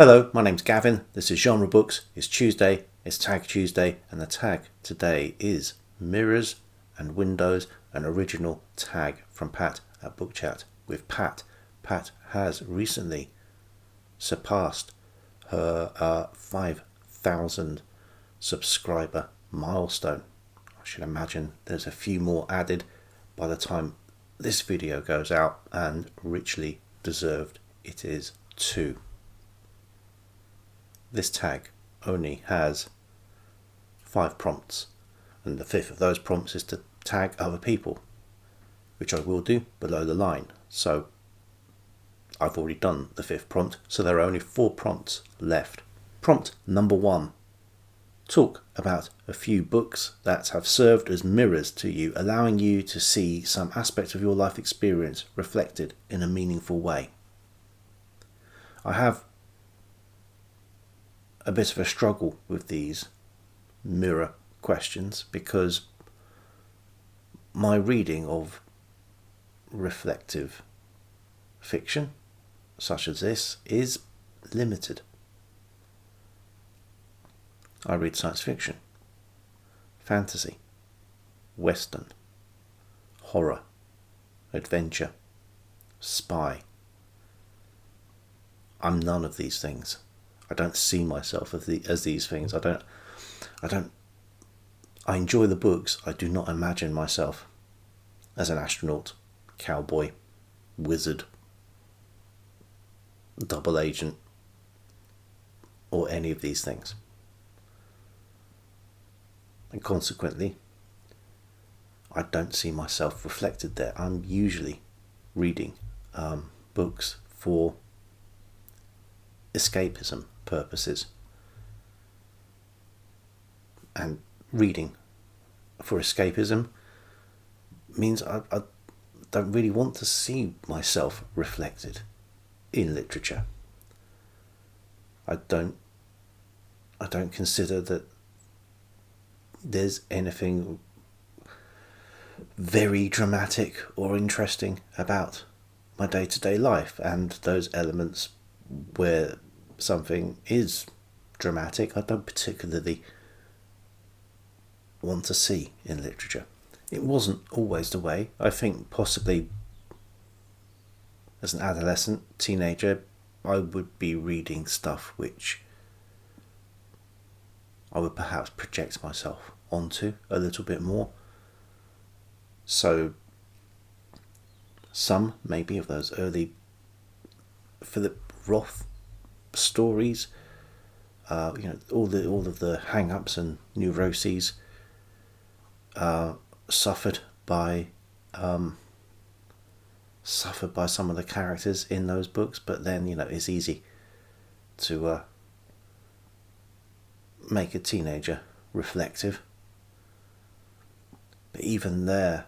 Hello, my name's Gavin. This is Genre Books. It's Tuesday, it's Tag Tuesday, and the tag today is Mirrors and Windows, an original tag from Pat at Book Chat with Pat. Pat has recently surpassed her 5,000 subscriber milestone. I should imagine there's a few more added by the time this video goes out, and richly deserved it is too. This tag only has 5 prompts, and the 5th of those prompts is to tag other people, which I will do below the line. So I've already done the 5th prompt, so there are only 4 prompts left. Prompt number 1. Talk about a few books that have served as mirrors to you, allowing you to see some aspect of your life experience reflected in a meaningful way. I have a bit of a struggle with these mirror questions because my reading of reflective fiction such as this is limited. I read science fiction, fantasy, western, horror, adventure, spy. I'm none of these things. I don't see myself as these things. I enjoy the books. I do not imagine myself as an astronaut, cowboy, wizard, double agent, or any of these things. And consequently, I don't see myself reflected there. I'm usually reading books for escapism purposes, and reading for escapism means I don't really want to see myself reflected in literature. I don't consider that there's anything very dramatic or interesting about my day-to-day life, and those elements where something is dramatic I don't particularly want to see in literature. It wasn't always the way. I think possibly as an adolescent, teenager, I would be reading stuff which I would perhaps project myself onto a little bit more. So some maybe of those early Philip Roth stories, all of the hang-ups and neuroses suffered by some of the characters in those books. But then it's easy to make a teenager reflective. But even there,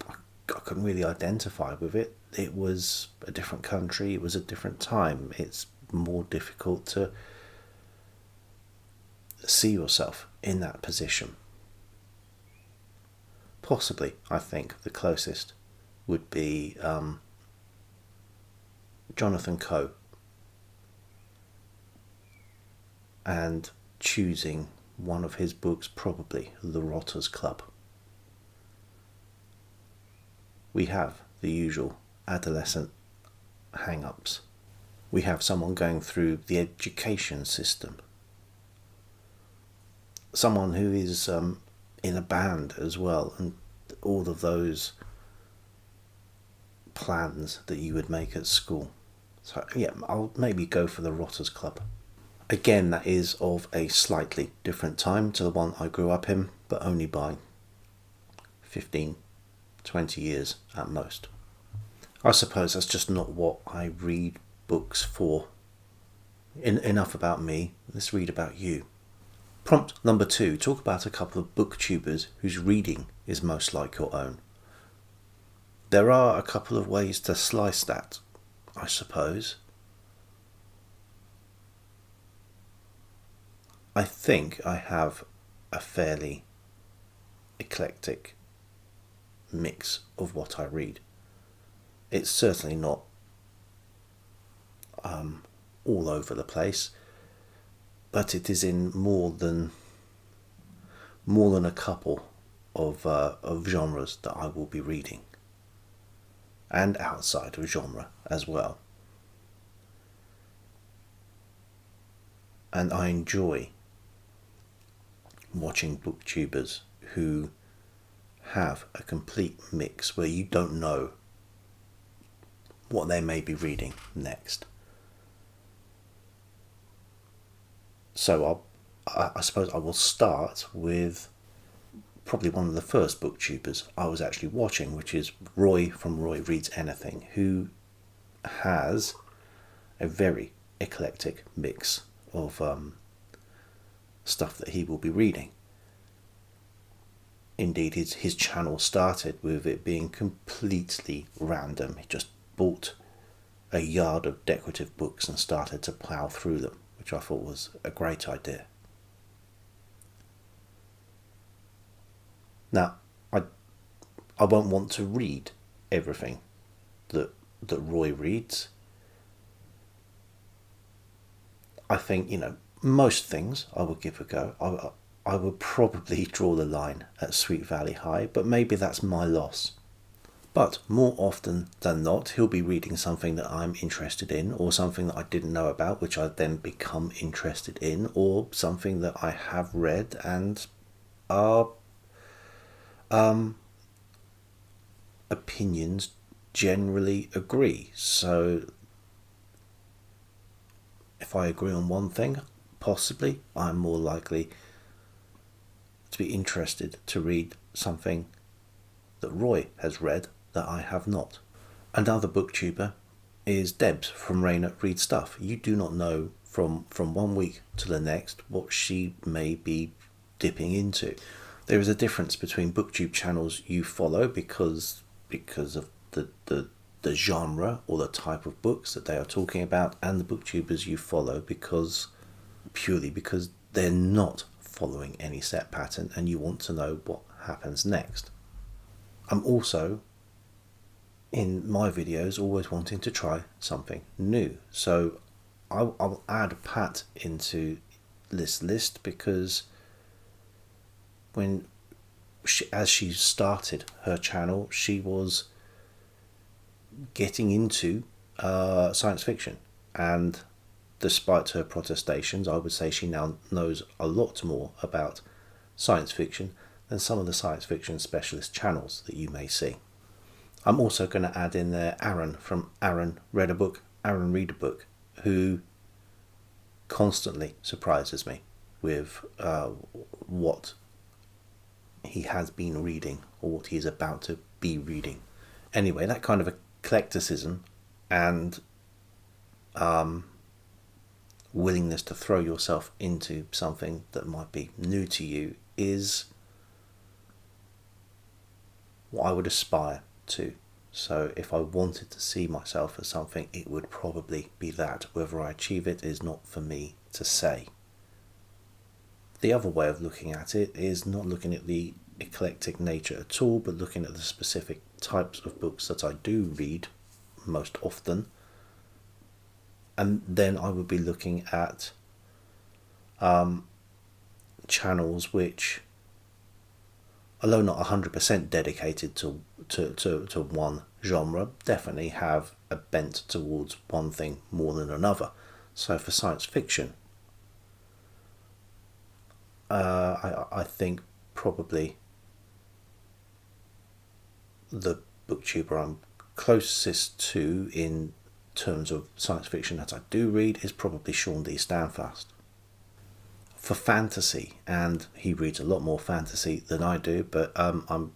I couldn't really identify with it. It was a different country, it was a different time. It's more difficult to see yourself in that position. Possibly, I think, the closest would be Jonathan Coe, and choosing one of his books, probably The Rotters Club. We have the usual adolescent hang-ups. We have someone going through the education system, someone who is in a band as well, and all of those plans that you would make at school. So yeah, I'll maybe go for the Rotters Club. Again, that is of a slightly different time to the one I grew up in, but only by 15, 20 years at most. I suppose that's just not what I read books for. Enough about me, let's read about you. Prompt number 2. Talk about a couple of booktubers whose reading is most like your own. There are a couple of ways to slice that, I suppose. I think I have a fairly eclectic mix of what I read. It's certainly not all over the place, but it is in more than a couple of genres that I will be reading, and outside of genre as well. And I enjoy watching booktubers who have a complete mix where you don't know what they may be reading next. So I suppose I will start with probably one of the first booktubers I was actually watching, which is Roy from Roy Reads Anything, who has a very eclectic mix of stuff that he will be reading. Indeed, his channel started with it being completely random. He just bought a yard of decorative books and started to plough through them, which I thought was a great idea. Now, I won't want to read everything that Roy reads. I think, most things I would give a go. I would probably draw the line at Sweet Valley High, but maybe that's my loss. But more often than not, he'll be reading something that I'm interested in, or something that I didn't know about, which I then become interested in, or something that I have read and are opinions generally agree. So if I agree on one thing, possibly I'm more likely to be interested to read something that Roy has read that I have not. Another booktuber is Debs from Raina Read Stuff. You do not know from 1 week to the next what she may be dipping into. There is a difference between booktube channels you follow because of the genre or the type of books that they are talking about, and the booktubers you follow purely because they're not following any set pattern and you want to know what happens next. I'm also, in my videos, always wanting to try something new. So I'll add Pat into this list because as she started her channel, she was getting into science fiction, and despite her protestations, I would say she now knows a lot more about science fiction than some of the science fiction specialist channels that you may see. I'm also going to add in there Aaron from Aaron Read a Book, Aaron Read a Book, who constantly surprises me with what he has been reading or what he is about to be reading. Anyway, that kind of eclecticism and willingness to throw yourself into something that might be new to you is what I would aspire to. So if I wanted to see myself as something, it would probably be that. Whether I achieve it is not for me to say. The other way of looking at it is not looking at the eclectic nature at all, but looking at the specific types of books that I do read most often. And then I would be looking at channels which, although not 100% dedicated to one genre, definitely have a bent towards one thing more than another. So for science fiction, I think probably the booktuber I'm closest to in terms of science fiction that I do read is probably Sean D. Stanfast. For fantasy, and he reads a lot more fantasy than I do, but I'm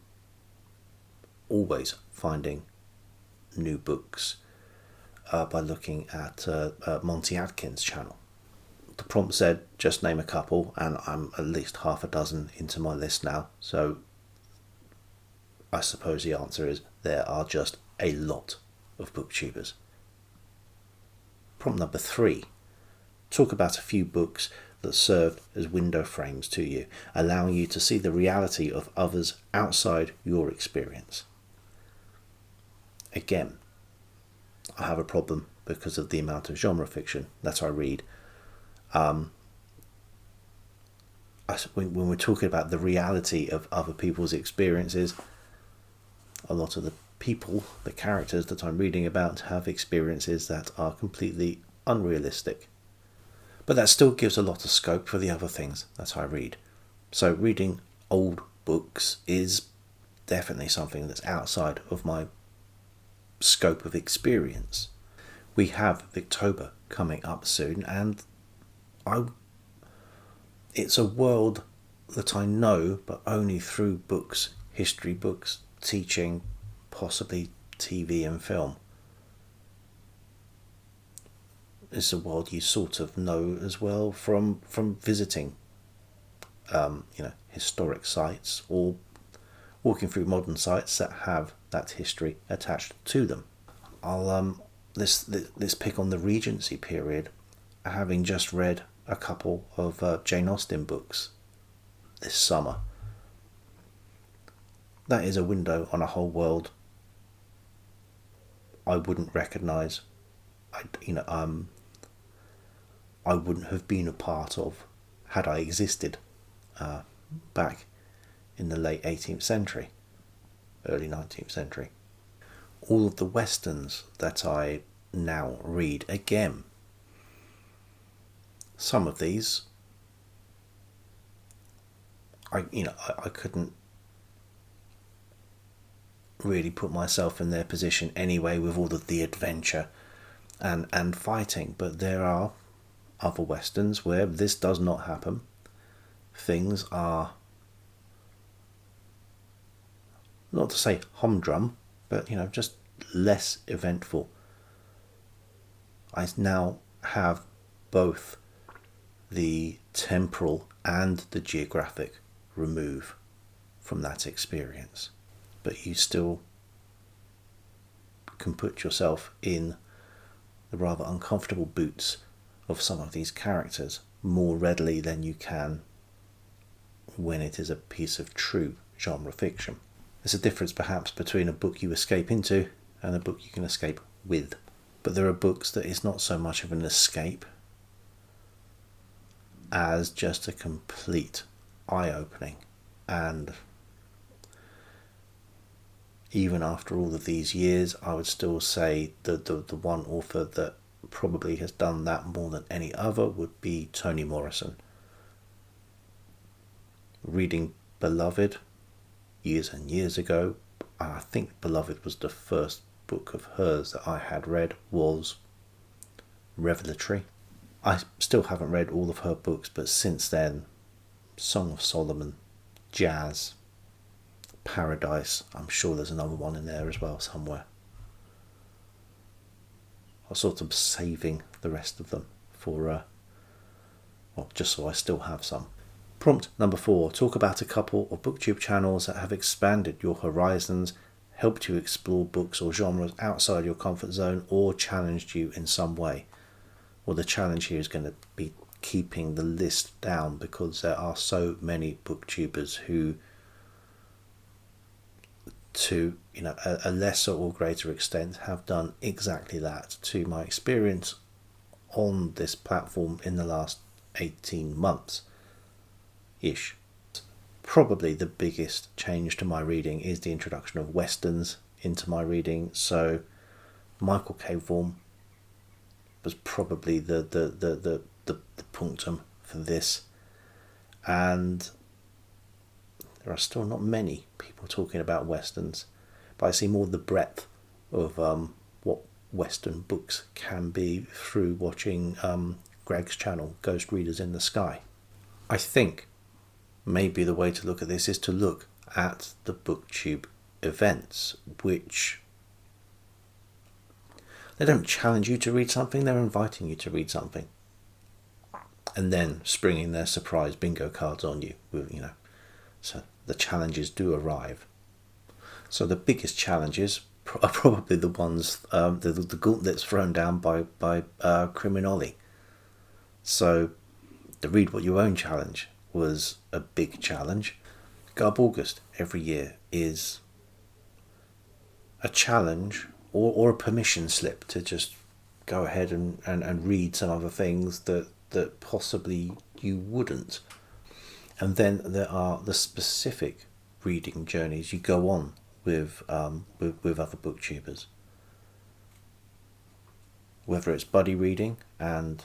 always finding new books by looking at Monty Adkins' channel. The prompt said just name a couple, and I'm at least half a dozen into my list now, so I suppose the answer is there are just a lot of booktubers. Prompt number 3. Talk about a few books that served as window frames to you, allowing you to see the reality of others outside your experience. Again, I have a problem because of the amount of genre fiction that I read. When we're talking about the reality of other people's experiences, a lot of the people, the characters that I'm reading about, have experiences that are completely unrealistic. But that still gives a lot of scope for the other things that I read. So reading old books is definitely something that's outside of my scope of experience. We have Victober coming up soon, and it's a world that I know, but only through books, history books, teaching, possibly TV and film. It's a world you sort of know as well from visiting, historic sites or walking through modern sites that have that history attached to them. Let's pick on the Regency period, having just read a couple of Jane Austen books this summer. That is a window on a whole world I wouldn't recognise. I wouldn't have been a part of had I existed back in the late 18th century, early 19th century. All of the westerns that I now read, again, some of these I couldn't really put myself in their position anyway, with all of the adventure and fighting, but there are other westerns where this does not happen. Things are, not to say humdrum, but just less eventful. I now have both the temporal and the geographic remove from that experience, but you still can put yourself in the rather uncomfortable boots of some of these characters more readily than you can when it is a piece of true genre fiction. There's a difference perhaps between a book you escape into and a book you can escape with. But there are books that is not so much of an escape as just a complete eye-opening. And even after all of these years, I would still say that the one author that probably has done that more than any other would be Toni Morrison. Reading Beloved years and years ago, I think Beloved was the first book of hers that I had read, was revelatory. I still haven't read all of her books, but since then, Song of Solomon, Jazz, Paradise, I'm sure there's another one in there as well somewhere. I'm sort of saving the rest of them for, just so I still have some. Prompt number 4. Talk about a couple of Booktube channels that have expanded your horizons, helped you explore books or genres outside your comfort zone, or challenged you in some way. Well, the challenge here is going to be keeping the list down, because there are so many Booktubers who, to a lesser or greater extent, have done exactly that to my experience on this platform in the last 18 months ish. Probably the biggest change to my reading is the introduction of westerns into my reading. So Michael K. Vaughan was probably the punctum for this, and there are still not many people talking about westerns, but I see more the breadth of what western books can be through watching Greg's channel, Ghost Readers in the Sky. I think maybe the way to look at this is to look at the Booktube events, which they don't challenge you to read something, they're inviting you to read something, and then springing their surprise bingo cards on you, so the challenges do arrive. So the biggest challenges are probably the ones, the gauntlets thrown down by Criminoli. So the Read What You Own challenge was a big challenge. Garb August every year is a challenge or a permission slip to just go ahead and read some other things that possibly you wouldn't. And then there are the specific reading journeys you go on with other booktubers. Whether it's buddy reading, and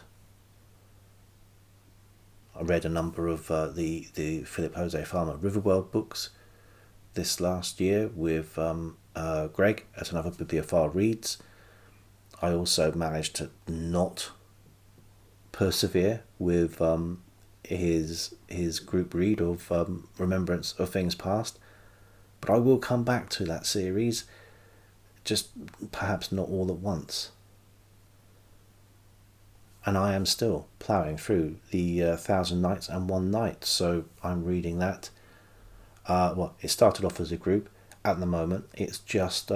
I read a number of the Philip Jose Farmer Riverworld books this last year with Greg at another Bibliophile Reads. I also managed to not persevere with his group read of Remembrance of Things Past, but I will come back to that series, just perhaps not all at once. And I am still ploughing through the 1,000 Nights and One Night, so I'm reading that. It started off as a group. At the moment, it's just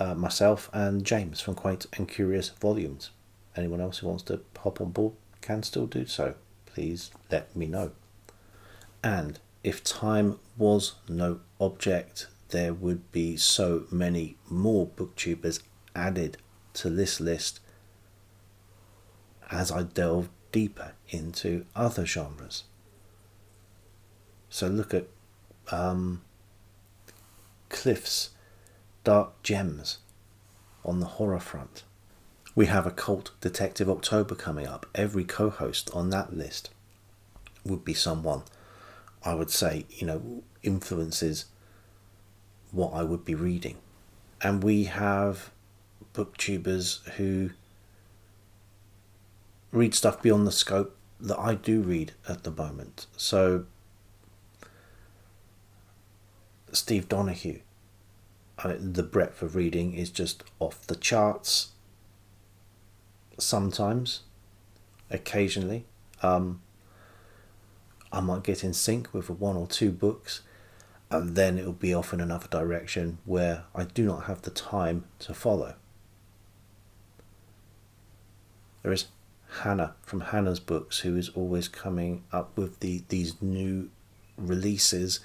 myself and James from Quaint and Curious Volumes. Anyone else who wants to hop on board can still do so. Please let me know. And if time was no object, there would be so many more booktubers added to this list as I delve deeper into other genres. So look at Cliff's Dark Gems on the horror front. We have Occult Detective October coming up. Every co-host on that list would be someone I would say, influences what I would be reading. And we have booktubers who read stuff beyond the scope that I do read at the moment. So Steve Donahue, the breadth of reading is just off the charts. Sometimes, occasionally, I might get in sync with one or two books, and then it'll be off in another direction where I do not have the time to follow. There is Hannah from Hannah's Books, who is always coming up with these new releases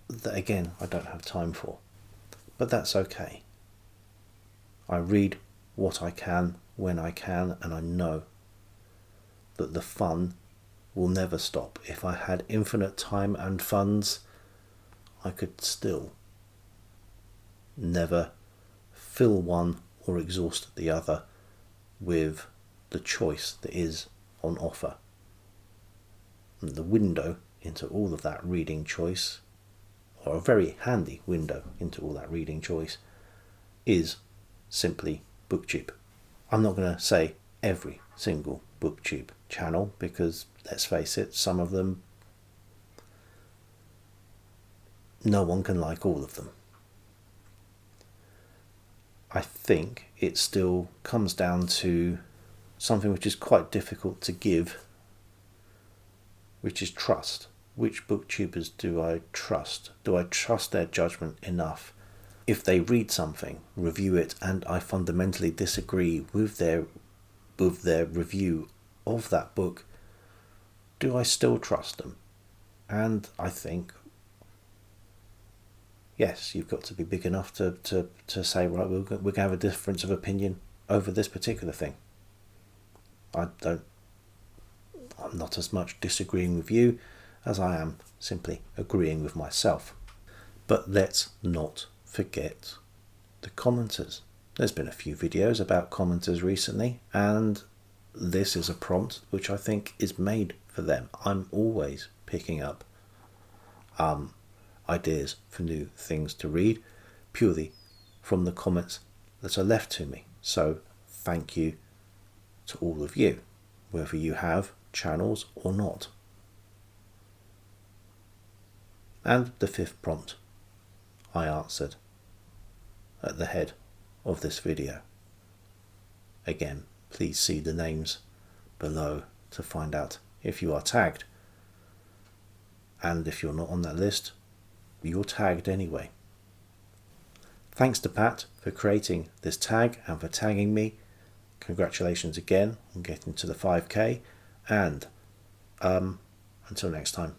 that, again, I don't have time for. But that's okay. I read what I can when I can, and I know that the fun will never stop. If I had infinite time and funds, I could still never fill one or exhaust the other with the choice that is on offer. And the window into all of that reading choice, or a very handy window into all that reading choice, is simply Booktube. I'm not going to say every single Booktube channel, because let's face it, some of them, no one can like all of them. I think it still comes down to something which is quite difficult to give, which is trust. Which booktubers do I trust? Do I trust their judgment enough? If they read something, review it, and I fundamentally disagree with their review of that book, do I still trust them? And I think, yes, you've got to be big enough to say, right, we're going to have a difference of opinion over this particular thing. I'm not as much disagreeing with you as I am simply agreeing with myself. But let's not forget the commenters. There's been a few videos about commenters recently, and this is a prompt which I think is made for them. I'm always picking up ideas for new things to read purely from the comments that are left to me. So thank you to all of you, whether you have channels or not. And the fifth prompt I answered at the head of this video. Again, please see the names below to find out if you are tagged. And if you're not on that list, you're tagged anyway. Thanks to Pat for creating this tag and for tagging me. Congratulations again on getting to the 5K, and until next time.